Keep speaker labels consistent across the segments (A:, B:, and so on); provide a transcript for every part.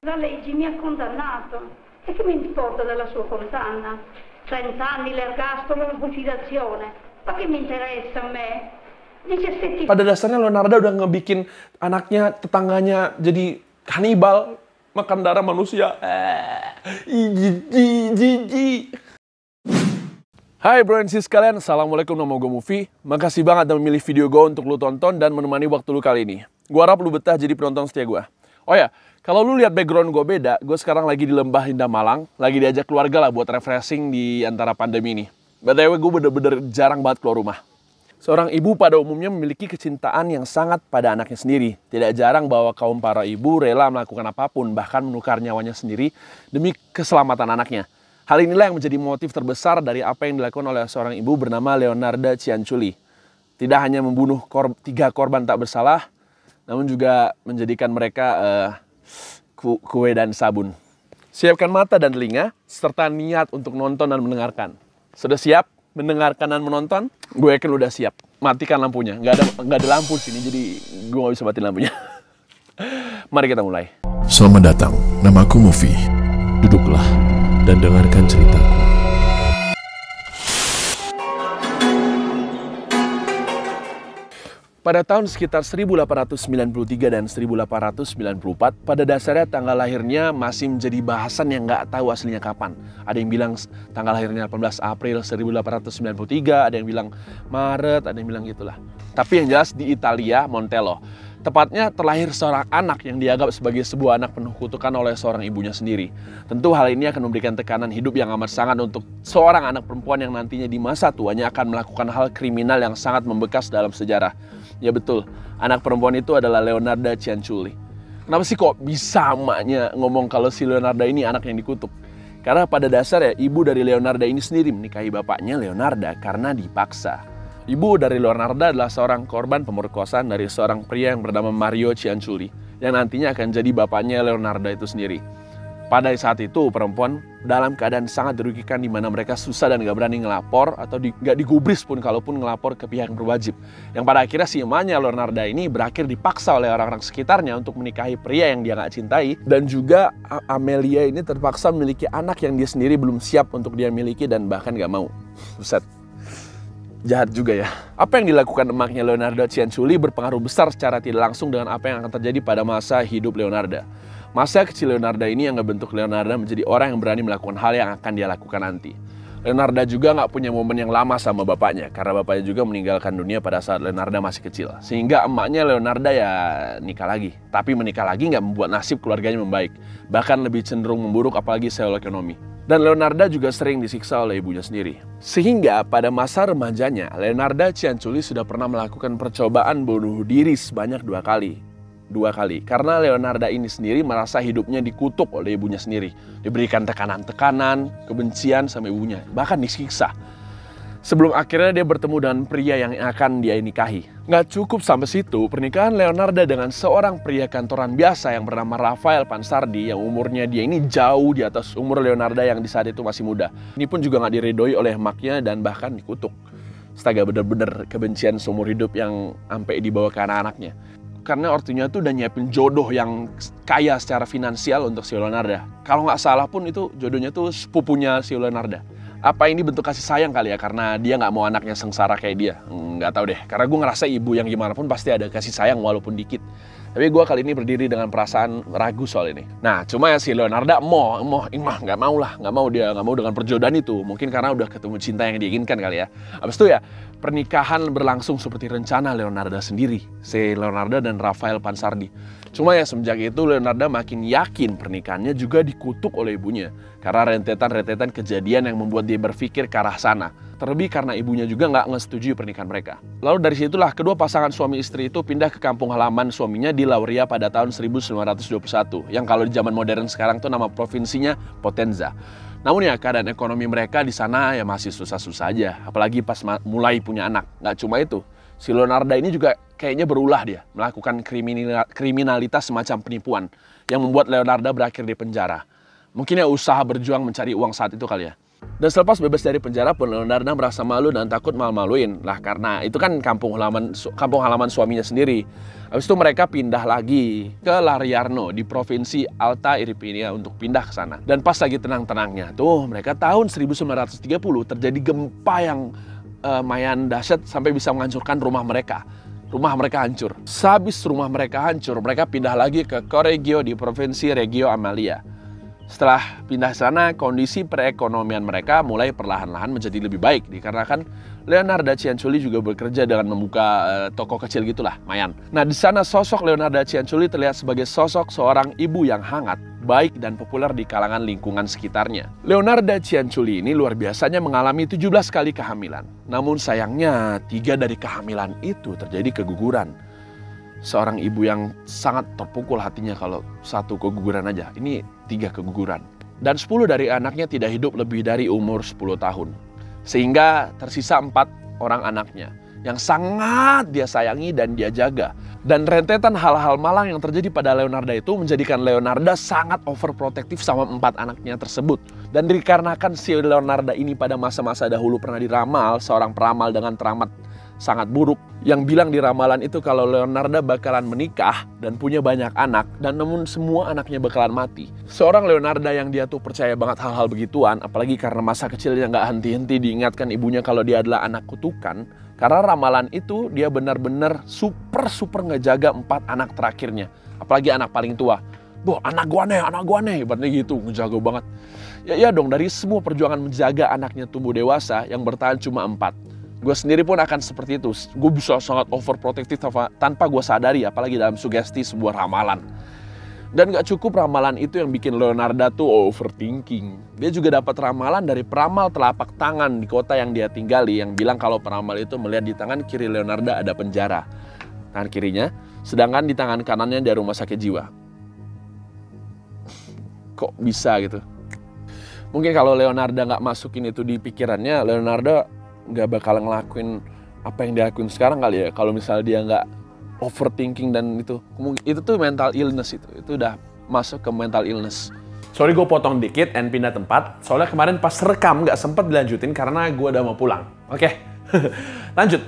A: La legge mi ha condannato. E che mi importa della sua condanna? 30 anni l'ergastolo e la fucilazione. Ma che mi interessa a me? 17.
B: Pada dasarnya Leonardo udah ngebikin anaknya, tetangganya jadi kanibal, makan darah manusia. Jijik. Hai bro and sis kalian, assalamualaikum, nama gue Mufi. Makasih banget udah memilih video gue untuk lu tonton dan menemani waktu lu kali ini. Gue harap lu betah jadi penonton setia gue. Oh ya, kalau lu lihat background gue beda, gue sekarang lagi di Lembah Indah Malang, lagi diajak keluarga lah buat refreshing di antara pandemi ini. BTW gue bener-bener jarang banget keluar rumah. Seorang ibu pada umumnya memiliki kecintaan yang sangat pada anaknya sendiri. Tidak jarang bahwa kaum para ibu rela melakukan apapun, bahkan menukar nyawanya sendiri demi keselamatan anaknya. Hal inilah yang menjadi motif terbesar dari apa yang dilakukan oleh seorang ibu bernama Leonarda Cianciulli. Tidak hanya membunuh 3 korban tak bersalah, namun juga menjadikan mereka kue dan sabun. Siapkan mata dan telinga, serta niat untuk nonton dan mendengarkan. Sudah siap mendengarkan dan menonton? Gue yakin udah siap. Matikan lampunya. Nggak ada lampu sini, jadi gue nggak bisa matiin lampunya. Mari kita mulai.
C: Selamat datang, namaku Mufi. Duduklah dan dengarkan ceritaku.
B: Pada tahun sekitar 1893 dan 1894, pada dasarnya tanggal lahirnya masih menjadi bahasan yang nggak tahu aslinya kapan. Ada yang bilang tanggal lahirnya 18 April 1893, ada yang bilang Maret, ada yang bilang gitulah. Tapi yang jelas di Italia, Montello. Tepatnya terlahir seorang anak yang dianggap sebagai sebuah anak penuh kutukan oleh seorang ibunya sendiri. Tentu hal ini akan memberikan tekanan hidup yang amat sangat untuk seorang anak perempuan yang nantinya di masa tuanya akan melakukan hal kriminal yang sangat membekas dalam sejarah. Ya betul, anak perempuan itu adalah Leonarda Cianciulli. Kenapa sih kok bisa emaknya ngomong kalau si Leonarda ini anak yang dikutuk? Karena pada dasarnya ibu dari Leonarda ini sendiri menikahi bapaknya Leonarda karena dipaksa. Ibu dari Leonarda adalah seorang korban pemerkosaan dari seorang pria yang bernama Mario Cianciulli, yang nantinya akan jadi bapaknya Leonarda itu sendiri. Pada saat itu perempuan dalam keadaan sangat dirugikan, di mana mereka susah dan gak berani ngelapor atau gak digubris pun kalaupun ngelapor ke pihak yang berwajib. Yang pada akhirnya si emaknya Leonarda ini berakhir dipaksa oleh orang-orang sekitarnya untuk menikahi pria yang dia gak cintai. Dan juga Amelia ini terpaksa memiliki anak yang dia sendiri belum siap untuk dia miliki dan bahkan gak mau. Buset. Jahat juga ya. Apa yang dilakukan emaknya Leonarda Cianciulli berpengaruh besar secara tidak langsung dengan apa yang akan terjadi pada masa hidup Leonarda. Masa kecil Leonarda ini yang ngebentuk Leonarda menjadi orang yang berani melakukan hal yang akan dia lakukan nanti. Leonarda juga nggak punya momen yang lama sama bapaknya, karena bapaknya juga meninggalkan dunia pada saat Leonarda masih kecil. Sehingga emaknya Leonarda ya nikah lagi. Tapi menikah lagi nggak membuat nasib keluarganya membaik. Bahkan lebih cenderung memburuk apalagi secara ekonomi. Dan Leonarda juga sering disiksa oleh ibunya sendiri. Sehingga pada masa remajanya, Leonarda Cianciulli sudah pernah melakukan percobaan bunuh diri sebanyak 2 kali. Karena Leonarda ini sendiri merasa hidupnya dikutuk oleh ibunya sendiri. Diberikan tekanan-tekanan, kebencian sama ibunya, bahkan disiksa. Sebelum akhirnya dia bertemu dengan pria yang akan dia nikahi. Nggak cukup sampai situ, pernikahan Leonarda dengan seorang pria kantoran biasa yang bernama Rafael Pansardi, yang umurnya dia ini jauh di atas umur Leonarda yang di saat itu masih muda. Ini pun juga nggak diridhoi oleh emaknya dan bahkan dikutuk. Astaga, bener-bener kebencian seumur hidup yang sampai dibawa ke anak-anaknya. Karena ortunya tuh udah nyiapin jodoh yang kaya secara finansial untuk si Leonarda. Kalau nggak salah pun itu jodohnya tuh sepupunya si Leonarda. Apa ini bentuk kasih sayang kali ya, karena dia nggak mau anaknya sengsara kayak dia? Nggak tahu deh, karena gue ngerasa ibu yang gimana pun pasti ada kasih sayang walaupun dikit. Tapi gue kali ini berdiri dengan perasaan ragu soal ini. Nah, cuma ya si Leonarda nggak mau dengan perjodohan itu. Mungkin karena udah ketemu cinta yang diinginkan kali ya. Abis itu ya, pernikahan berlangsung seperti rencana Leonarda sendiri. Si Leonarda dan Rafael Pansardi. Cuma ya semenjak itu Leonarda makin yakin pernikahannya juga dikutuk oleh ibunya. Karena rentetan-rentetan kejadian yang membuat dia berpikir ke arah sana. Terlebih karena ibunya juga nggak ngesetujui pernikahan mereka. Lalu dari situlah kedua pasangan suami istri itu pindah ke kampung halaman suaminya di Lauria pada tahun 1921. Yang kalau di zaman modern sekarang tuh nama provinsinya Potenza. Namun ya keadaan ekonomi mereka di sana ya masih susah-susah aja. Apalagi pas mulai punya anak. Nggak cuma itu. Si Leonarda ini juga kayaknya berulah dia melakukan kriminalitas semacam penipuan yang membuat Leonarda berakhir di penjara. Mungkin ya usaha berjuang mencari uang saat itu kali ya. Dan selepas bebas dari penjara pun Leonarda merasa malu dan takut malu-maluin. Lah karena itu kan kampung halaman suaminya sendiri. Habis itu mereka pindah lagi ke Lariarno di provinsi Alta Irpinia untuk pindah ke sana. Dan pas lagi tenang-tenangnya tuh mereka tahun 1930 terjadi gempa yang lumayan dahsyat sampai bisa menghancurkan rumah mereka. Rumah mereka hancur. Sehabis rumah mereka hancur, mereka pindah lagi ke Correggio di provinsi Reggio Emilia. Setelah pindah sana, kondisi perekonomian mereka mulai perlahan-lahan menjadi lebih baik dikarenakan Leonarda Cianciulli juga bekerja dengan membuka toko kecil gitulah, Mayan. Nah, di sana sosok Leonarda Cianciulli terlihat sebagai sosok seorang ibu yang hangat, baik dan populer di kalangan lingkungan sekitarnya. Leonarda Cianciulli ini luar biasanya mengalami 17 kali kehamilan. Namun sayangnya 3 dari kehamilan itu terjadi keguguran. Seorang ibu yang sangat terpukul hatinya kalau 1 keguguran aja. Ini 3 keguguran. Dan 10 dari anaknya tidak hidup lebih dari umur 10 tahun. Sehingga tersisa 4 orang anaknya yang sangat dia sayangi dan dia jaga. Dan rentetan hal-hal malang yang terjadi pada Leonarda itu menjadikan Leonarda sangat overprotective sama 4 anaknya tersebut. Dan dikarenakan si Leonarda ini pada masa-masa dahulu pernah diramal seorang peramal dengan teramat sangat buruk yang bilang di ramalan itu kalau Leonarda bakalan menikah dan punya banyak anak dan namun semua anaknya bakalan mati. Seorang Leonarda yang dia tuh percaya banget hal-hal begituan, apalagi karena masa kecilnya nggak henti-henti diingatkan ibunya kalau dia adalah anak kutukan. Karena ramalan itu dia benar-benar super ngejaga 4 anak terakhirnya, apalagi anak paling tua. Boh, anak gua nih, ibaratnya gitu, ngejaga banget. Ya dong, dari semua perjuangan menjaga anaknya tumbuh dewasa yang bertahan cuma 4. Gue sendiri pun akan seperti itu. Gue bisa sangat overprotective tanpa gue sadari, apalagi dalam sugesti sebuah ramalan. Dan gak cukup ramalan itu yang bikin Leonarda tuh overthinking. Dia juga dapat ramalan dari peramal telapak tangan di kota yang dia tinggali yang bilang kalau peramal itu melihat di tangan kiri Leonarda ada penjara. Tangan kirinya, sedangkan di tangan kanannya ada rumah sakit jiwa. Kok bisa gitu? Mungkin kalau Leonarda gak masukin itu di pikirannya, Leonarda nggak bakal ngelakuin apa yang dia lakuin sekarang kali ya. Kalau misalnya dia nggak overthinking dan itu tuh mental illness, itu udah masuk ke mental illness. Sorry gue potong dikit and pindah tempat. Soalnya kemarin pas rekam nggak sempet dilanjutin karena gue udah mau pulang. Oke, lanjut.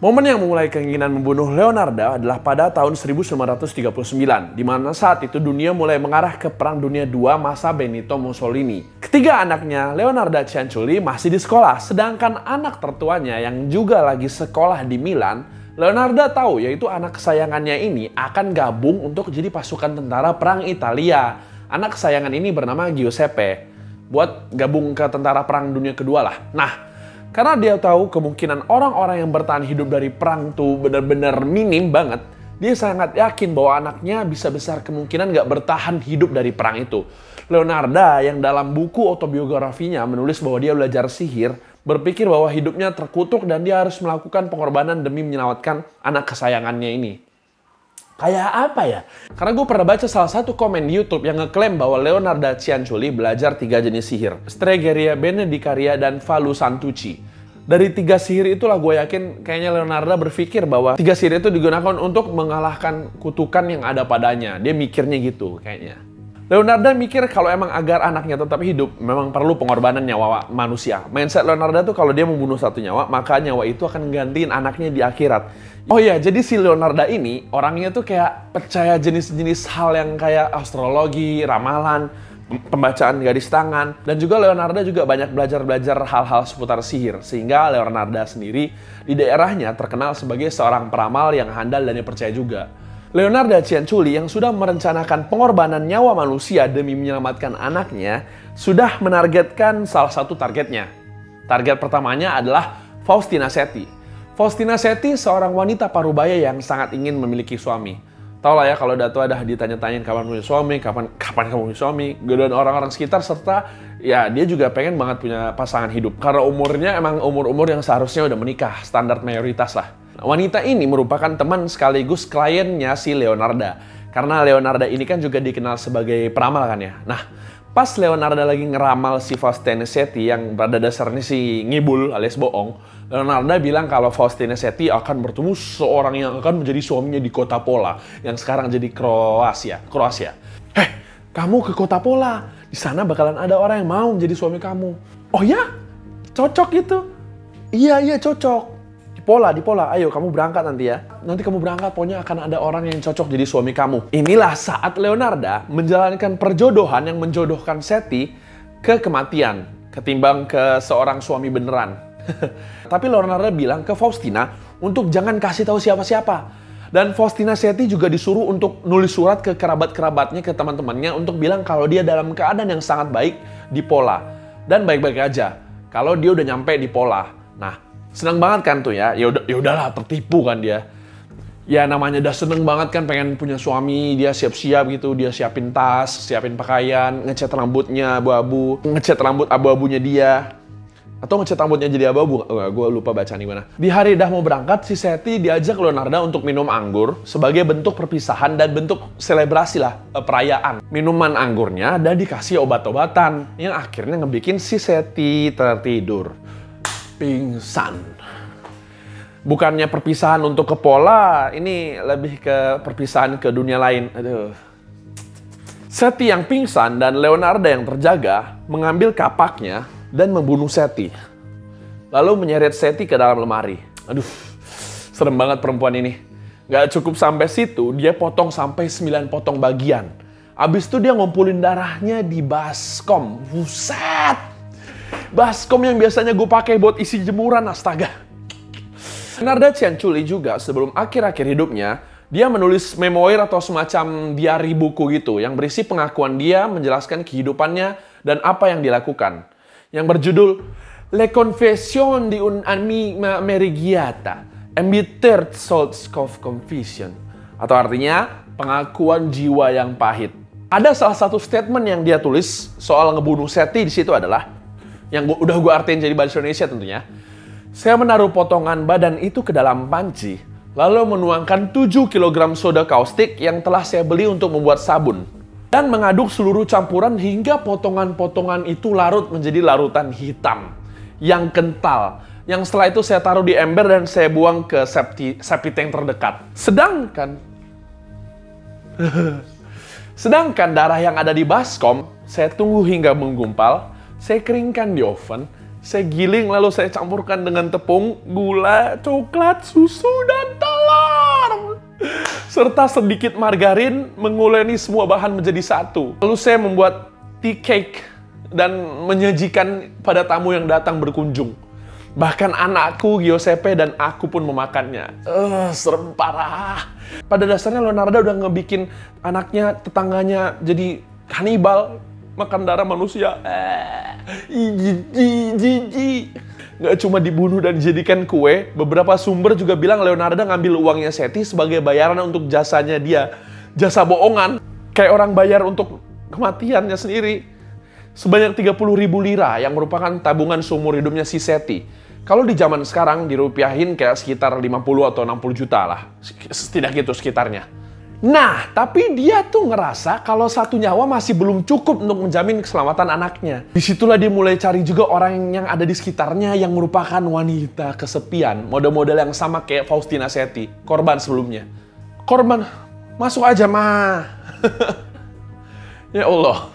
B: Momen yang memulai keinginan membunuh Leonarda adalah pada tahun 1939, di mana saat itu dunia mulai mengarah ke Perang Dunia II masa Benito Mussolini. Ketiga anaknya, Leonarda Cianciulli masih di sekolah, sedangkan anak tertuanya yang juga lagi sekolah di Milan, Leonarda tahu yaitu anak kesayangannya ini akan gabung untuk jadi pasukan tentara Perang Italia. Anak kesayangan ini bernama Giuseppe, buat gabung ke tentara Perang Dunia Kedua lah. Nah, karena dia tahu kemungkinan orang-orang yang bertahan hidup dari perang tuh benar-benar minim banget, dia sangat yakin bahwa anaknya bisa besar kemungkinan nggak bertahan hidup dari perang itu. Leonarda yang dalam buku autobiografinya menulis bahwa dia belajar sihir, berpikir bahwa hidupnya terkutuk dan dia harus melakukan pengorbanan demi menyelamatkan anak kesayangannya ini. Kayak apa ya? Karena gue pernah baca salah satu komen di YouTube yang ngeklaim bahwa Leonarda Cianciulli belajar 3 jenis sihir. Stregheria, Benedicaria, dan Valu Santucci. Dari 3 sihir itulah gue yakin kayaknya Leonarda berpikir bahwa 3 sihir itu digunakan untuk mengalahkan kutukan yang ada padanya. Dia mikirnya gitu kayaknya. Leonarda mikir kalau emang agar anaknya tetap hidup, memang perlu pengorbanan nyawa manusia. Mindset Leonarda tuh kalau dia membunuh 1 nyawa, maka nyawa itu akan gantiin anaknya di akhirat. Oh iya, jadi si Leonarda ini orangnya tuh kayak percaya jenis-jenis hal yang kayak astrologi, ramalan, pembacaan garis tangan. Dan juga Leonarda juga banyak belajar hal-hal seputar sihir. Sehingga Leonarda sendiri di daerahnya terkenal sebagai seorang peramal yang handal dan dipercaya juga. Leonarda Cianciulli yang sudah merencanakan pengorbanan nyawa manusia demi menyelamatkan anaknya, sudah menargetkan salah satu targetnya. Target pertamanya adalah Faustina Seti. Faustina Seti seorang wanita parubaya yang sangat ingin memiliki suami. Tahu lah ya kalau Dato ada ditanya-tanyain kapan punya suami, kapan kamu punya suami, dan orang-orang sekitar serta ya dia juga pengen banget punya pasangan hidup. Karena umurnya emang umur-umur yang seharusnya udah menikah, standar mayoritas lah. Wanita ini merupakan teman sekaligus kliennya si Leonarda. Karena Leonarda ini kan juga dikenal sebagai peramal kan ya. Nah, pas Leonarda lagi ngeramal si Faustina Seti yang pada dasarnya si ngibul alias bohong, Leonarda bilang kalau Faustina Seti akan bertemu seorang yang akan menjadi suaminya di kota Pola yang sekarang jadi Kroasia. Kamu ke kota Pola? Di sana bakalan ada orang yang mau menjadi suami kamu. Oh ya? Cocok gitu? Iya cocok. Di Pola. Ayo kamu berangkat nanti ya. Nanti kamu berangkat, pokoknya akan ada orang yang cocok jadi suami kamu. Inilah saat Leonarda menjalankan perjodohan yang menjodohkan Seti ke kematian ketimbang ke seorang suami beneran. Tapi Leonarda bilang ke Faustina untuk jangan kasih tahu siapa-siapa. Dan Faustina Seti juga disuruh untuk nulis surat ke kerabat-kerabatnya, ke teman-temannya untuk bilang kalau dia dalam keadaan yang sangat baik di Pola. Dan baik-baik aja kalau dia udah nyampe di Pola. Nah, senang banget kan tuh ya. Ya udahlah, tertipu kan dia. Ya namanya udah seneng banget kan pengen punya suami, dia siap-siap gitu, dia siapin tas, siapin pakaian, ngecat rambutnya abu-abu, ngecat rambut abu-abunya dia. Atau ngecat rambutnya jadi abu-abu, gue lupa baca nih mana. Di hari dah mau berangkat, si Seti diajak Leonarda untuk minum anggur sebagai bentuk perpisahan dan bentuk selebrasi lah, perayaan. Minuman anggurnya dan dikasih obat-obatan yang akhirnya ngebikin si Seti tertidur. Pingsan. Bukannya perpisahan untuk ke Pola, ini lebih ke perpisahan ke dunia lain. Aduh. Seti yang pingsan dan Leonarda yang terjaga mengambil kapaknya dan membunuh Seti. Lalu menyeret Seti ke dalam lemari. Aduh, serem banget perempuan ini. Gak cukup sampai situ, dia potong sampai 9 potong bagian. Abis itu dia ngumpulin darahnya di baskom. Buset! Baskom yang biasanya gue pakai buat isi jemuran, astaga. Leonarda Cianciulli juga sebelum akhir-akhir hidupnya, dia menulis memoir atau semacam diari buku gitu, yang berisi pengakuan dia menjelaskan kehidupannya dan apa yang dilakukan. Yang berjudul Le Confession di un ami merigiata, embittered souls of confession, atau artinya pengakuan jiwa yang pahit. Ada salah satu statement yang dia tulis soal ngebunuh Seti di situ adalah, yang udah gue artiin jadi bahasa Indonesia tentunya. Saya menaruh potongan badan itu ke dalam panci, lalu menuangkan 7 kg soda kaustik yang telah saya beli untuk membuat sabun. Dan mengaduk seluruh campuran hingga potongan-potongan itu larut menjadi larutan hitam yang kental. Yang setelah itu saya taruh di ember dan saya buang ke septic tank terdekat. Sedangkan darah yang ada di baskom, saya tunggu hingga menggumpal, saya keringkan di oven, saya giling lalu saya campurkan dengan tepung, gula, coklat, susu, dan telur. Serta sedikit margarin, menguleni semua bahan menjadi satu. Lalu saya membuat tea cake dan menyajikan pada tamu yang datang berkunjung. Bahkan anakku, Giuseppe, dan aku pun memakannya. Serem parah. Pada dasarnya Leonarda udah ngebikin anaknya, tetangganya jadi kanibal. Makan darah manusia. Jijik. Gak cuma dibunuh dan dijadikan kue, beberapa sumber juga bilang Leonarda ngambil uangnya Seti sebagai bayaran untuk jasanya dia. Jasa bohongan. Kayak orang bayar untuk kematiannya sendiri. Sebanyak 30.000 lira yang merupakan tabungan seumur hidupnya si Seti. Kalau di zaman sekarang dirupiahin kayak sekitar 50 atau 60 juta lah. Tidak gitu sekitarnya. Nah, tapi dia tuh ngerasa kalau satu nyawa masih belum cukup untuk menjamin keselamatan anaknya. Disitulah dia mulai cari juga orang yang ada di sekitarnya yang merupakan wanita kesepian. Model-model yang sama kayak Faustina Seti, korban sebelumnya. Korban, masuk aja, Ma. Ya Allah.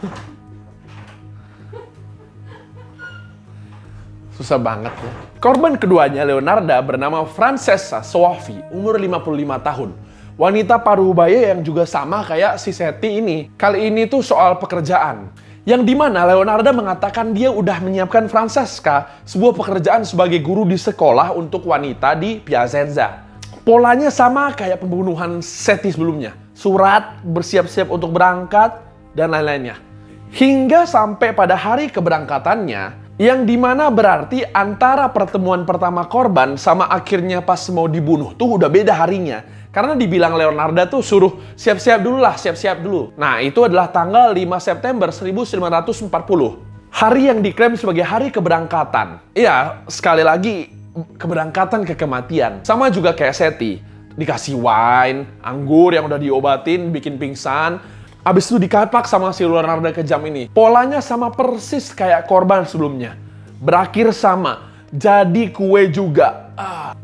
B: Susah banget ya. Korban keduanya, Leonarda, bernama Francesca Soavi, umur 55 tahun. Wanita paruh baya yang juga sama kayak si Seti ini. Kali ini tuh soal pekerjaan. Yang dimana Leonarda mengatakan dia udah menyiapkan Francesca sebuah pekerjaan sebagai guru di sekolah untuk wanita di Piacenza. Polanya sama kayak pembunuhan Seti sebelumnya. Surat, bersiap-siap untuk berangkat, dan lain-lainnya. Hingga sampai pada hari keberangkatannya, yang dimana berarti antara pertemuan pertama korban sama akhirnya pas mau dibunuh tuh udah beda harinya. Karena dibilang Leonarda tuh suruh siap-siap dulu lah, siap-siap dulu. Nah, itu adalah tanggal 5 September 1940. Hari yang diklaim sebagai hari keberangkatan. Iya, sekali lagi, keberangkatan ke kematian. Sama juga kayak Seti. Dikasih wine, anggur yang udah diobatin, bikin pingsan. Abis itu dikapak sama si Leonarda kejam ini. Polanya sama persis kayak korban sebelumnya. Berakhir sama. Jadi kue juga.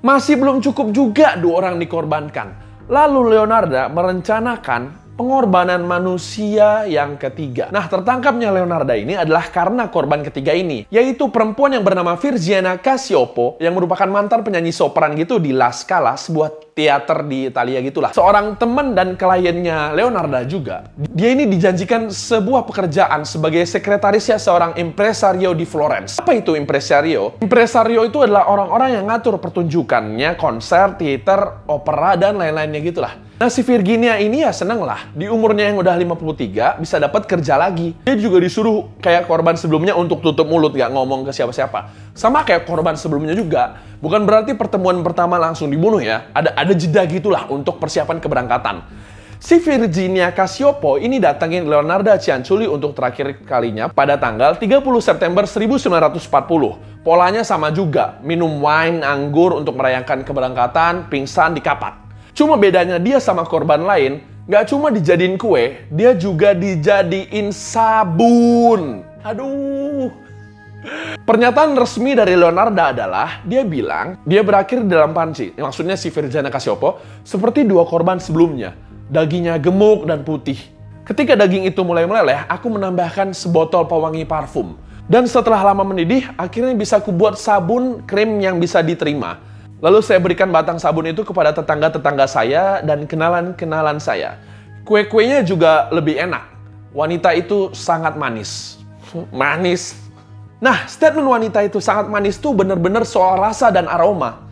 B: Masih belum cukup juga 2 orang dikorbankan. Lalu Leonarda merencanakan pengorbanan manusia yang ketiga. Nah, tertangkapnya Leonarda ini adalah karena korban ketiga ini, yaitu perempuan yang bernama Virginia Cacioppo, yang merupakan mantan penyanyi sopran gitu di La Scala, sebuah teater di Italia gitulah. Seorang teman dan kliennya Leonarda juga. Dia ini dijanjikan sebuah pekerjaan sebagai sekretarisnya seorang impresario di Florence. Apa itu impresario? Impresario itu adalah orang-orang yang ngatur pertunjukannya, konser, teater, opera, dan lain-lainnya gitulah. Nah, si Virginia ini ya seneng lah. Di umurnya yang udah 53, bisa dapat kerja lagi. Dia juga disuruh kayak korban sebelumnya untuk tutup mulut, gak ngomong ke siapa-siapa. Sama kayak korban sebelumnya juga. Bukan berarti pertemuan pertama langsung dibunuh ya. Ada jeda gitulah untuk persiapan keberangkatan. Si Virginia Cacioppo ini datangin Leonarda Cianciulli untuk terakhir kalinya pada tanggal 30 September 1940. Polanya sama juga, minum wine, anggur untuk merayakan keberangkatan, pingsan, dikapat. Cuma bedanya dia sama korban lain, nggak cuma dijadiin kue, dia juga dijadiin sabun. Aduh. Pernyataan resmi dari Leonarda adalah, dia bilang, dia berakhir dalam panci. Maksudnya si Virginia Cacioppo, seperti dua korban sebelumnya. Dagingnya gemuk dan putih. Ketika daging itu mulai meleleh, aku menambahkan sebotol pewangi parfum. Dan setelah lama mendidih, akhirnya bisa kubuat sabun krim yang bisa diterima. Lalu saya berikan batang sabun itu kepada tetangga-tetangga saya dan kenalan-kenalan saya. Kue-kuenya juga lebih enak. Wanita itu sangat manis. Manis. Nah, statement wanita itu sangat manis tuh bener-bener soal rasa dan aroma.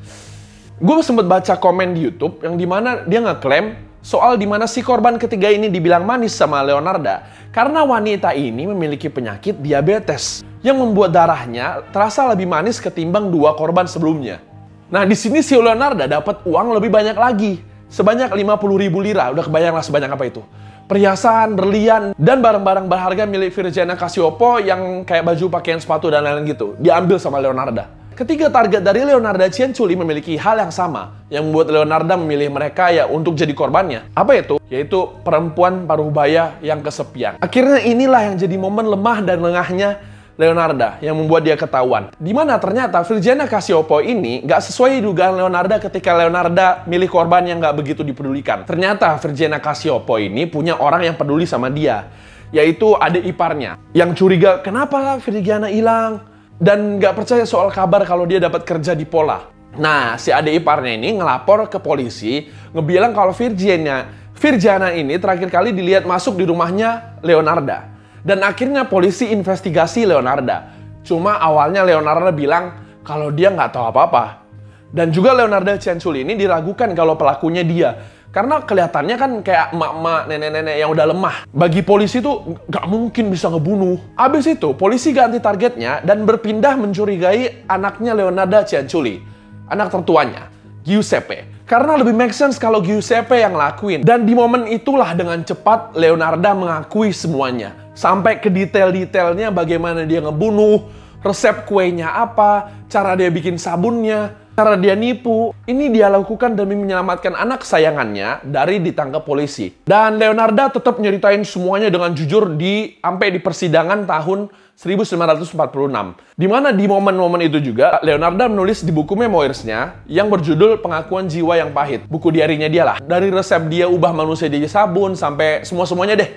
B: Gue sempat baca komen di YouTube yang dimana dia ngeklaim soal dimana si korban ketiga ini dibilang manis sama Leonarda karena wanita ini memiliki penyakit diabetes yang membuat darahnya terasa lebih manis ketimbang dua korban sebelumnya. Nah, di sini si Leonarda dapat uang lebih banyak lagi, sebanyak 50.000 lira. Udah kebayang lah sebanyak apa itu. Perhiasan, berlian, dan barang-barang berharga milik Virginia Cacioppo yang kayak baju, pakaian, sepatu, dan lain-lain gitu. Diambil sama Leonarda. Ketiga target dari Leonarda Cianciulli memiliki hal yang sama, yang membuat Leonarda memilih mereka ya untuk jadi korbannya. Apa itu? Yaitu perempuan paruh baya yang kesepian. Akhirnya inilah yang jadi momen lemah dan lengahnya Leonarda yang membuat dia ketahuan. Dimana ternyata Virginia Cacioppo ini gak sesuai dugaan Leonarda ketika Leonarda milih korban yang gak begitu dipedulikan. Ternyata Virginia Cacioppo ini punya orang yang peduli sama dia, yaitu adik iparnya. Yang curiga kenapa Virginia hilang dan gak percaya soal kabar kalau dia dapat kerja di Pola. Nah, si adik iparnya ini ngelapor ke polisi, ngebilang kalau Virginia ini terakhir kali dilihat masuk di rumahnya Leonarda. Dan akhirnya polisi investigasi Leonarda. Cuma awalnya Leonarda bilang kalau dia nggak tahu apa-apa. Dan juga Leonarda Cianciulli ini diragukan kalau pelakunya dia. Karena kelihatannya kan kayak emak-emak, nenek-nenek yang udah lemah. Bagi polisi tuh nggak mungkin bisa ngebunuh. Abis itu polisi ganti targetnya dan berpindah mencurigai anaknya Leonarda Cianciulli. Anak tertuanya, Giuseppe. Karena lebih make sense kalau Giuseppe yang ngelakuin. Dan di momen itulah dengan cepat Leonarda mengakui semuanya. Sampai ke detail-detailnya bagaimana dia ngebunuh, resep kuenya apa, cara dia bikin sabunnya, cara dia nipu. Ini dia lakukan demi menyelamatkan anak kesayangannya dari ditangkap polisi. Dan Leonarda tetap nyeritain semuanya dengan jujur sampai di persidangan tahun 1946. Dimana di momen-momen itu juga, Leonarda menulis di buku memoirsnya yang berjudul Pengakuan Jiwa yang Pahit. Buku diarinya dia lah. Dari resep dia ubah manusia jadi sabun sampai semua-semuanya deh.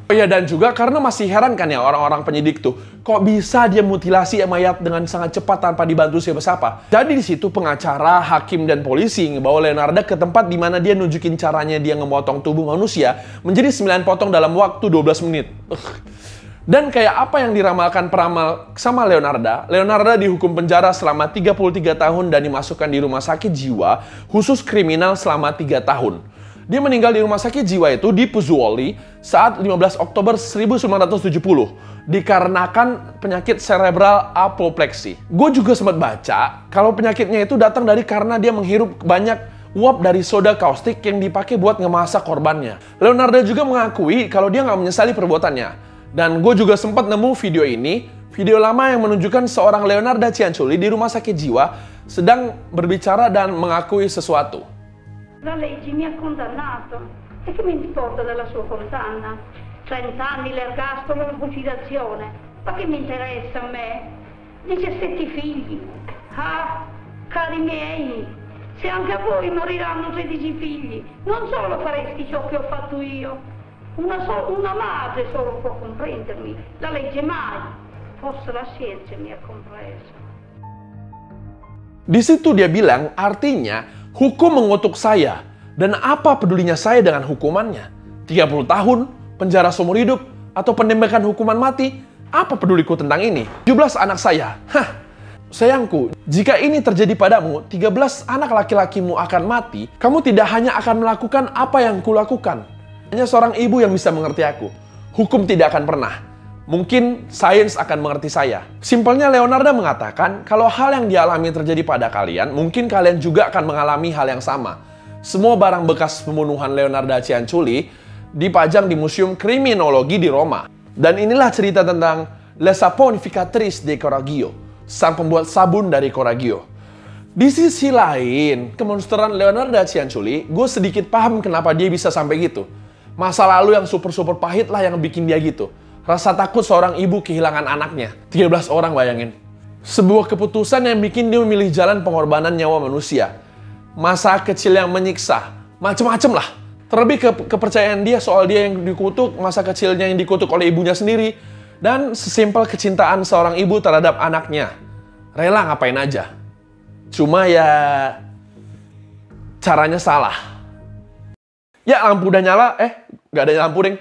B: Oh iya, dan juga karena masih heran kan ya orang-orang penyidik tuh, kok bisa dia mutilasi mayat dengan sangat cepat tanpa dibantu siapa-siapa. Jadi di situ pengacara, hakim, dan polisi ngebawa Leonarda ke tempat di mana dia nunjukin caranya dia ngemotong tubuh manusia menjadi 9 potong dalam waktu 12 menit. Dan kayak apa yang diramalkan peramal sama Leonarda dihukum penjara selama 33 tahun dan dimasukkan di rumah sakit jiwa khusus kriminal selama 3 tahun. Dia meninggal di rumah sakit jiwa itu di Pozzuoli saat 15 Oktober 1970 dikarenakan penyakit cerebral apopleksi. Gue juga sempat baca kalau penyakitnya itu datang dari karena dia menghirup banyak uap dari soda kaustik yang dipakai buat ngemasak korbannya. Leonarda juga mengakui kalau dia nggak menyesali perbuatannya. Dan gue juga sempat nemu video ini, video lama yang menunjukkan seorang Leonarda Cianciulli di rumah sakit jiwa sedang berbicara dan mengakui sesuatu.
A: La legge mi ha condannato. E che mi importa della sua condanna? 30 anni l'ergastolo e la fucilazione. Ma che mi interessa a me? 17 figli. Ah, cari miei, se anche a voi moriranno 13 figli, non solo faresti ciò che ho fatto io, Una madre solo può comprendermi, la legge mai, forse la scienza mi ha compreso.
B: Di situ dia bilang, artinya hukum mengutuk saya. Dan apa pedulinya saya dengan hukumannya? 30 tahun, penjara seumur hidup, atau penembakan hukuman mati? Apa peduliku tentang ini? 17 anak saya. Sayangku, jika ini terjadi padamu, 13 anak laki-lakimu akan mati, kamu tidak hanya akan melakukan apa yang kulakukan. Hanya seorang ibu yang bisa mengerti aku. Hukum tidak akan pernah. Mungkin sains akan mengerti saya. Simpelnya Leonardo mengatakan, kalau hal yang dialami terjadi pada kalian, mungkin kalian juga akan mengalami hal yang sama. Semua barang bekas pembunuhan Leonardo Cianciulli dipajang di Museum Kriminologi di Roma. Dan inilah cerita tentang La Saponificatrice di Correggio, sang pembuat sabun dari Correggio. Di sisi lain, kemonsteran Leonardo Cianciulli, gue sedikit paham kenapa dia bisa sampai gitu. Masa lalu yang super-super pahit lah yang bikin dia gitu. Rasa takut seorang ibu kehilangan anaknya. 13 orang bayangin. Sebuah keputusan yang bikin dia memilih jalan pengorbanan nyawa manusia. Masa kecil yang menyiksa. Macem-macem lah. Terlebih kepercayaan dia soal dia yang dikutuk, masa kecilnya yang dikutuk oleh ibunya sendiri. Dan sesimpel kecintaan seorang ibu terhadap anaknya. Rela ngapain aja. Cuma ya caranya salah. Ya lampu udah nyala, nggak ada lampu deng.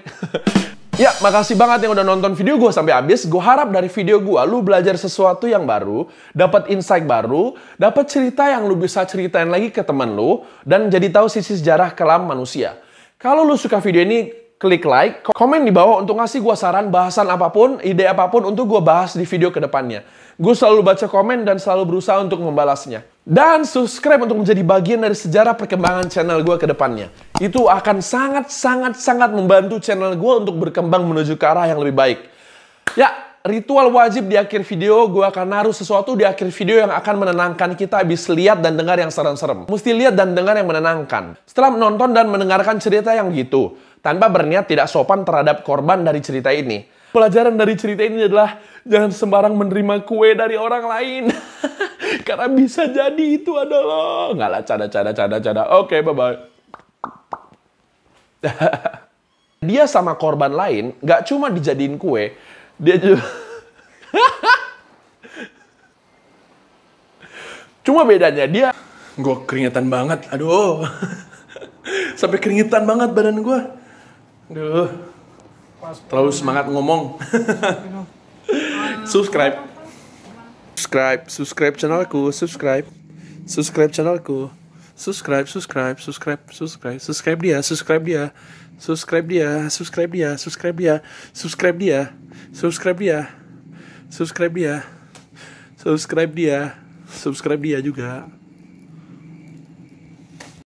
B: Ya, makasih banget yang udah nonton video gue sampai habis. Gue harap dari video gue, lu belajar sesuatu yang baru, dapat insight baru, dapat cerita yang lu bisa ceritain lagi ke temen lu, dan jadi tahu sisi sejarah kelam manusia. Kalau lu suka video ini, klik like, komen di bawah untuk ngasih gue saran, bahasan apapun, ide apapun untuk gue bahas di video kedepannya. Gue selalu baca komen dan selalu berusaha untuk membalasnya. Dan subscribe untuk menjadi bagian dari sejarah perkembangan channel gue ke depannya. Itu akan sangat membantu channel gue untuk berkembang menuju ke arah yang lebih baik. Ya, ritual wajib di akhir video, gue akan naruh sesuatu di akhir video yang akan menenangkan kita habis lihat dan dengar yang serem-serem. Mesti lihat dan dengar yang menenangkan. Setelah menonton dan mendengarkan cerita yang gitu, tanpa berniat tidak sopan terhadap korban dari cerita ini. Pelajaran dari cerita ini adalah jangan sembarang menerima kue dari orang lain. Karena bisa jadi itu adalah... Nggak lah, canda. Oke, bye-bye. Dia sama korban lain, nggak cuma dijadiin kue, dia juga... Cuma bedanya, dia... Gue keringetan banget, aduh. Sampai keringetan banget badan gue. Aduh. Terlalu semangat ngomong. Subscribe channelku, subscribe channelku, subscribe dia juga.